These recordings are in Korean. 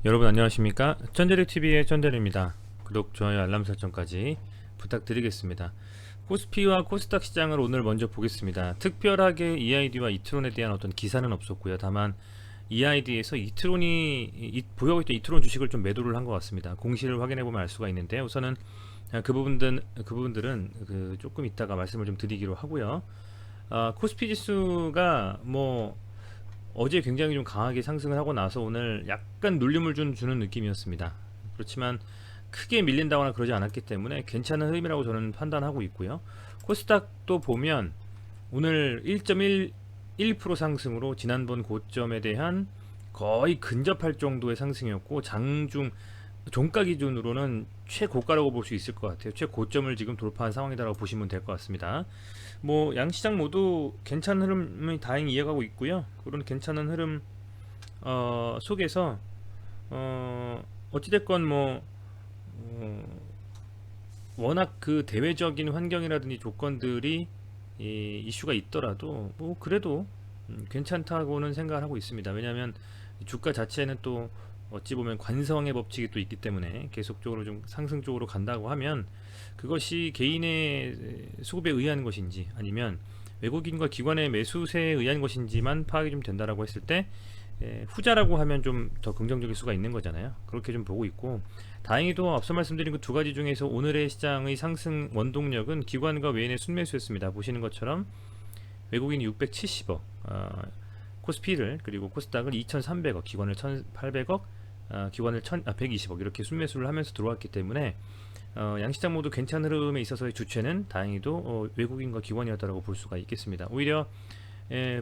여러분 안녕하십니까? 쩐데리TV의 쩐데리입니다. 구독, 좋아요, 알람 설정까지 부탁드리겠습니다. 코스피와 코스닥 시장을 오늘 먼저 보겠습니다. 특별하게 EID와 이트론에 대한 어떤 기사는 없었고요. 다만 EID에서 보유하고 있던 이트론 주식을 좀 매도를 한 것 같습니다. 공시를 확인해 보면 알 수가 있는데, 우선은 그 부분들은 조금 이따가 말씀을 좀 드리기로 하고요. 코스피 지수가 어제 굉장히 좀 강하게 상승을 하고 나서 오늘 약간 눌림을 주는 느낌이었습니다. 그렇지만 크게 밀린다거나 그러지 않았기 때문에 괜찮은 흐름이라고 저는 판단하고 있고요. 코스닥도 보면 오늘 1.1% 상승으로 지난번 고점에 대한 거의 근접할 정도의 상승이었고, 종가 기준으로는 최고가라고 볼 수 있을 것 같아요. 최고점을 지금 돌파한 상황이다라고 보시면 될 것 같습니다. 양시장 모두 괜찮은 흐름이 다행히 이어가고 있고요. 그런 괜찮은 흐름 속에서 어찌됐건 워낙 그 대외적인 환경이라든지 조건들이 이슈가 있더라도 그래도 괜찮다고는 생각을 하고 있습니다. 왜냐하면 주가 자체는 또 어찌 보면 관성의 법칙이 또 있기 때문에 계속적으로 좀 상승 쪽으로 간다고 하면, 그것이 개인의 수급에 의한 것인지 아니면 외국인과 기관의 매수세에 의한 것인지만 파악이 좀 된다라고 했을 때 후자라고 하면 좀 더 긍정적일 수가 있는 거잖아요. 그렇게 좀 보고 있고, 다행히도 앞서 말씀드린 그 두 가지 중에서 오늘의 시장의 상승 원동력은 기관과 외인의 순매수였습니다. 보시는 것처럼 외국인이 670억, 코스피를, 그리고 코스닥을 2,300억, 기관을 1,800억, 기관을 120억 이렇게 순매수를 하면서 들어왔기 때문에 양시장 모두 괜찮은 흐름에 있어서의 주체는 다행히도 외국인과 기관이었다고 볼 수가 있겠습니다. 오히려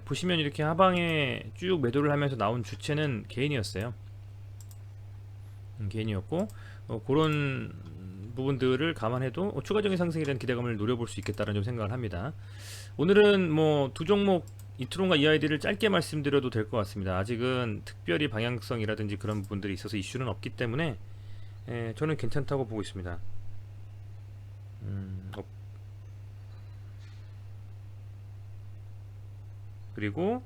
보시면 이렇게 하방에 쭉 매도를 하면서 나온 주체는 개인이었어요. 개인이었고, 그런 부분들을 감안해도 추가적인 상승에 대한 기대감을 노려볼 수 있겠다는 좀 생각을 합니다. 오늘은 두 종목 이트론과 EID를 짧게 말씀드려도 될 것 같습니다. 아직은 특별히 방향성이라든지 그런 부분들이 있어서 이슈는 없기 때문에 저는 괜찮다고 보고 있습니다. 그리고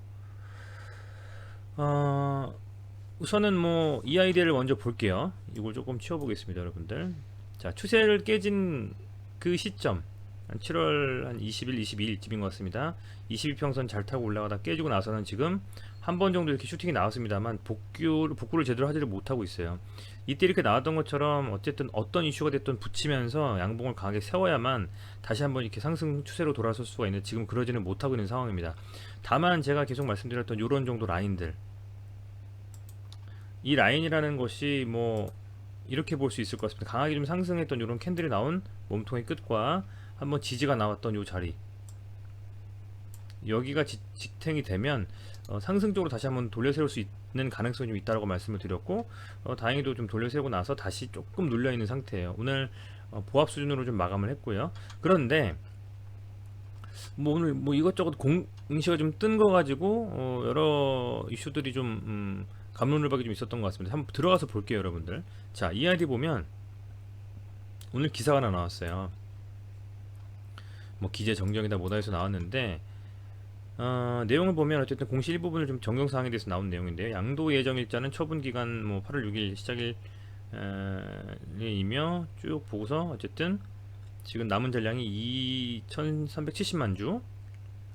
우선은 EID를 먼저 볼게요. 이걸 조금 치워보겠습니다, 여러분들. 자, 추세를 깨진 그 시점, 한 7월 한 20일, 22일쯤인 것 같습니다. 22평선 잘 타고 올라가다 깨지고 나서는 지금 한 번 정도 이렇게 슈팅이 나왔습니다만 복구를 제대로 하지를 못하고 있어요. 이때 이렇게 나왔던 것처럼 어쨌든 어떤 이슈가 됐든 붙이면서 양봉을 강하게 세워야만 다시 한번 이렇게 상승 추세로 돌아설 수가 있는데, 지금 그러지는 못하고 있는 상황입니다. 다만 제가 계속 말씀드렸던 이런 정도 라인들, 이 라인이라는 것이 이렇게 볼 수 있을 것 같습니다. 강하게 좀 상승했던 이런 캔들이 나온 몸통의 끝과 한번 지지가 나왔던 이 자리, 여기가 직행이 되면 상승적으로 다시 한번 돌려세울 수 있는 가능성이 좀 있다고 말씀을 드렸고, 다행히도 좀 돌려세우고 나서 다시 조금 눌려 있는 상태예요. 오늘 보합 수준으로 좀 마감을 했고요. 그런데 오늘 이것저것 공시가 좀 뜬 거 가지고 여러 이슈들이 좀 갑론을박이 좀 있었던 것 같습니다. 한번 들어가서 볼게요, 여러분들. 자, EID 보면 오늘 기사가 하나 나왔어요. 기재 정정이다 뭐다 해서 나왔는데, 내용을 보면 어쨌든 공시 일부분을 좀 정정사항에 대해서 나온 내용인데요. 양도 예정 일자는 처분 기간 8월 6일 시작일이며 쭉 보고서 어쨌든 지금 남은 전량이 2,370만 주,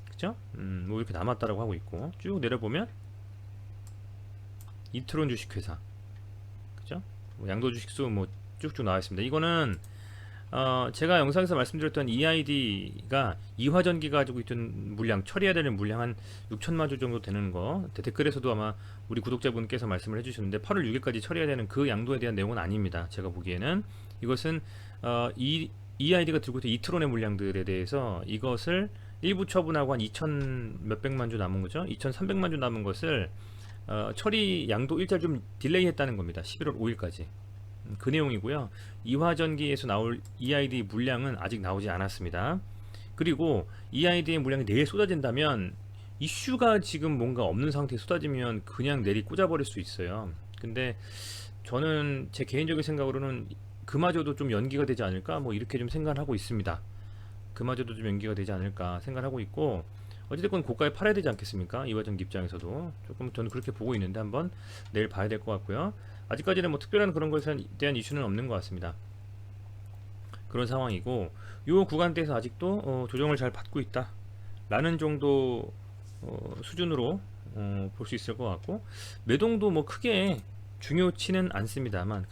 그죠? 이렇게 남았다라고 하고 있고, 쭉 내려보면 이트론 주식회사, 그죠? 양도 주식수 쭉쭉 나와 있습니다. 이거는 제가 영상에서 말씀드렸던 EID가 이화전기 가지고 있던 물량, 처리해야 되는 물량 한 6천만 주 정도 되는 거, 댓글에서도 아마 우리 구독자분께서 말씀을 해주셨는데 8월 6일까지 처리해야 되는 그 양도에 대한 내용은 아닙니다. 제가 보기에는 이것은 EID가 들고 있던 이트론의 물량들에 대해서 이것을 일부 처분하고 한 2천 몇백만 주 남은 거죠. 2,300만 주 남은 것을 처리 양도 일자를 좀 딜레이 했다는 겁니다. 11월 5일까지. 그 내용이고요. 이화전기에서 나올 EID 물량은 아직 나오지 않았습니다. 그리고 EID의 물량이 내일 쏟아진다면, 이슈가 지금 뭔가 없는 상태에 쏟아지면 그냥 내리 꽂아버릴 수 있어요. 근데 저는 제 개인적인 생각으로는 그마저도 좀 연기가 되지 않을까 이렇게 좀 생각을 하고 있습니다. 그마저도 좀 연기가 되지 않을까 생각을 하고 있고, 어찌됐건 고가에 팔아야 되지 않겠습니까? 이화전기 입장에서도 조금 저는 그렇게 보고 있는데 한번 내일 봐야 될 것 같고요. 아직까지는 뭐 특별한 그런 것에 대한 이슈는 없는 것 같습니다. 그런 상황이고 요 구간대에서 아직도 조정을 잘 받고 있다 라는 정도 수준으로 볼 수 있을 것 같고, 매동도 뭐 크게 중요치는 않습니다만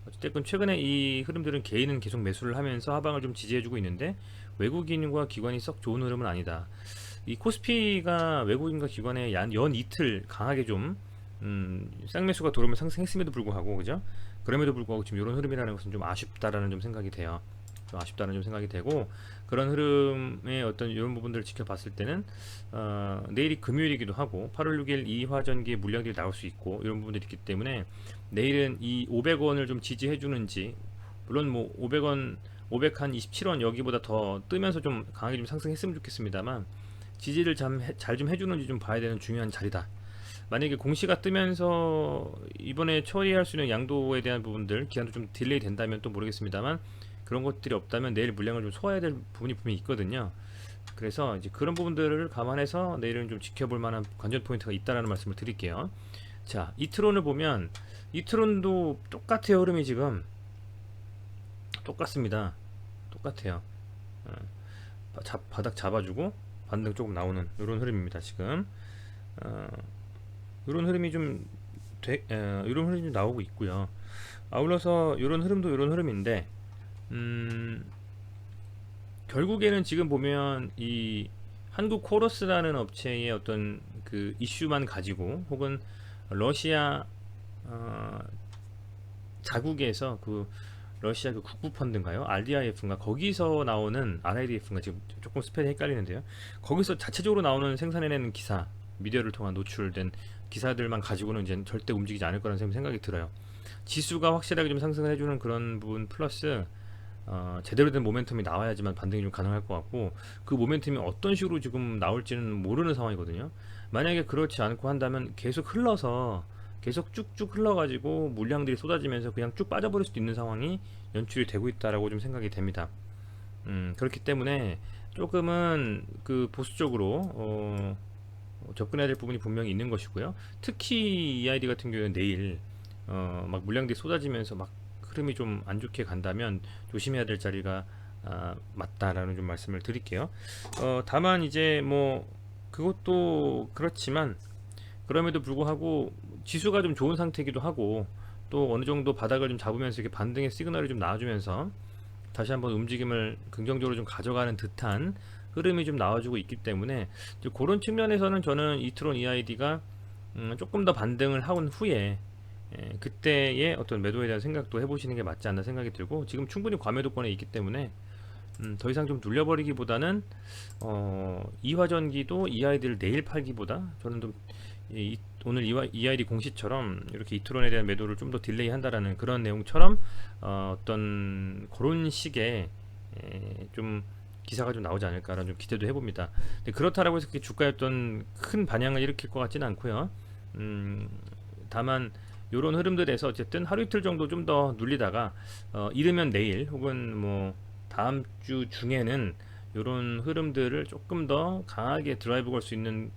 어쨌든 최근에 이 흐름들은 개인은 계속 매수를 하면서 하방을 좀 지지해주고 있는데 외국인과 기관이 썩 좋은 흐름은 아니다. 이 코스피가 외국인과 기관의 연 이틀 강하게 좀 쌍매수가 들어오면 상승했음에도 불구하고, 그죠? 그럼에도 불구하고 지금 이런 흐름이라는 것은 좀 아쉽다라는 좀 생각이 돼요. 좀 아쉽다는 좀 생각이 되고, 그런 흐름의 어떤 이런 부분들을 지켜봤을 때는 내일이 금요일이기도 하고 8월 6일 이화전기의 물량들이 나올 수 있고 이런 부분들이 있기 때문에 내일은 이 500원을 좀 지지해 주는지, 물론 뭐 500원 527원 여기보다 더 뜨면서 좀 강하게 좀 상승했으면 좋겠습니다만 지지를 잘 좀 해주는지 좀 봐야 되는 중요한 자리다. 만약에 공시가 뜨면서 이번에 처리할 수 있는 양도에 대한 부분들 기한도 좀 딜레이 된다면 또 모르겠습니다만, 그런 것들이 없다면 내일 물량을 좀 소화해야 될 부분이 분명히 있거든요. 그래서 이제 그런 부분들을 감안해서 내일은 좀 지켜볼 만한 관전 포인트가 있다라는 말씀을 드릴게요. 자, 이트론을 보면 이트론도 똑같아요. 흐름이 지금 똑같습니다. 똑같아요. 바닥 잡아주고 반등 조금 나오는 이런 흐름입니다. 지금 이런 흐름이 좀 이런 흐름이 좀 나오고 있고요. 아울러서 이런 흐름도 이런 흐름인데 결국에는 지금 보면 이 한국 코러스라는 업체의 어떤 그 이슈만 가지고, 혹은 러시아 자국에서 그 러시아 그 국부 펀드인가요? RDIF인가? 거기서 나오는 RIDF인가? 지금 조금 스펠이 헷갈리는데요. 거기서 자체적으로 나오는 생산해내는 기사, 미디어를 통한 노출된 기사들만 가지고는 이제 절대 움직이지 않을 거라는 생각이 들어요. 지수가 확실하게 좀 상승을 해주는 그런 부분 플러스 제대로 된 모멘텀이 나와야지만 반등이 좀 가능할 것 같고, 그 모멘텀이 어떤 식으로 지금 나올지는 모르는 상황이거든요. 만약에 그렇지 않고 한다면 계속 흘러서 계속 쭉쭉 흘러가지고 물량들이 쏟아지면서 그냥 쭉 빠져버릴 수도 있는 상황이 연출이 되고 있다라고 좀 생각이 됩니다. 그렇기 때문에 조금은 그 보수적으로 접근해야 될 부분이 분명히 있는 것이고요. 특히 EID 같은 경우는 내일 막 물량들이 쏟아지면서 막 흐름이 좀 안 좋게 간다면 조심해야 될 자리가 맞다라는 좀 말씀을 드릴게요. 다만 이제 뭐 그것도 그렇지만 그럼에도 불구하고 지수가 좀 좋은 상태이기도 하고, 또 어느 정도 바닥을 좀 잡으면서 이렇게 반등의 시그널이 좀 나와주면서 다시 한번 움직임을 긍정적으로 좀 가져가는 듯한 흐름이 좀 나와주고 있기 때문에 이제 그런 측면에서는 저는 이트론 EID가 조금 더 반등을 한 후에 그때의 어떤 매도에 대한 생각도 해보시는 게 맞지 않나 생각이 들고, 지금 충분히 과매도권에 있기 때문에 더 이상 좀 눌려버리기보다는 이화전기도 EID를 내일 팔기보다 저는 좀 오늘 EID 공시처럼 이렇게 이트론에 대한 매도를 좀 더 딜레이 한다라는 그런 내용처럼 어떤 그런 식의 좀 기사가 좀 나오지 않을까라는 좀 기대도 해봅니다. 근데 그렇다라고 해서 주가에 어떤 큰 반향을 일으킬 것 같지는 않고요. 다만 이런 흐름들에서 어쨌든 하루 이틀 정도 좀 더 눌리다가 이르면 내일 혹은 뭐 다음 주 중에는 이런 흐름들을 조금 더 강하게 드라이브 걸 수 있는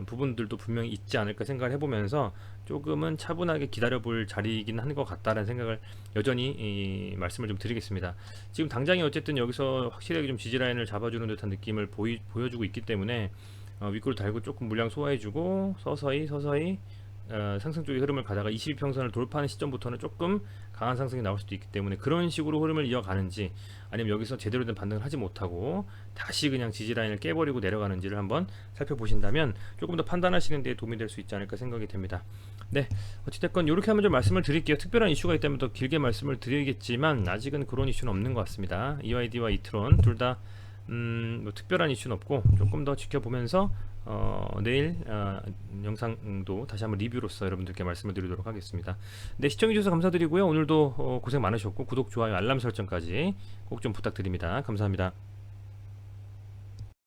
부분들도 분명히 있지 않을까 생각을 해보면서 조금은 차분하게 기다려볼 자리이긴 한 것 같다라는 생각을 여전히 말씀을 좀 드리겠습니다. 지금 당장에 어쨌든 여기서 확실하게 좀 지지라인을 잡아주는 듯한 느낌을 보여주고 있기 때문에 윗골 달고 조금 물량 소화해주고 서서히 상승 쪽의 흐름을 가다가 22평선을 돌파하는 시점부터는 조금 강한 상승이 나올 수도 있기 때문에 그런 식으로 흐름을 이어가는지, 아니면 여기서 제대로 된 반등을 하지 못하고 다시 그냥 지지라인을 깨버리고 내려가는지를 한번 살펴보신다면 조금 더 판단하시는 데 도움이 될 수 있지 않을까 생각이 됩니다. 네, 어찌됐건 이렇게 한번 좀 말씀을 드릴게요. 특별한 이슈가 있다면 더 길게 말씀을 드리겠지만 아직은 그런 이슈는 없는 것 같습니다. EID와 이트론 둘 다 뭐 특별한 이슈는 없고 조금 더 지켜보면서 내일 영상도 다시 한번 리뷰로서 여러분들께 말씀을 드리도록 하겠습니다. 네, 시청해주셔서 감사드리고요. 오늘도 고생 많으셨고 구독, 좋아요, 알람 설정까지 꼭 좀 부탁드립니다. 감사합니다.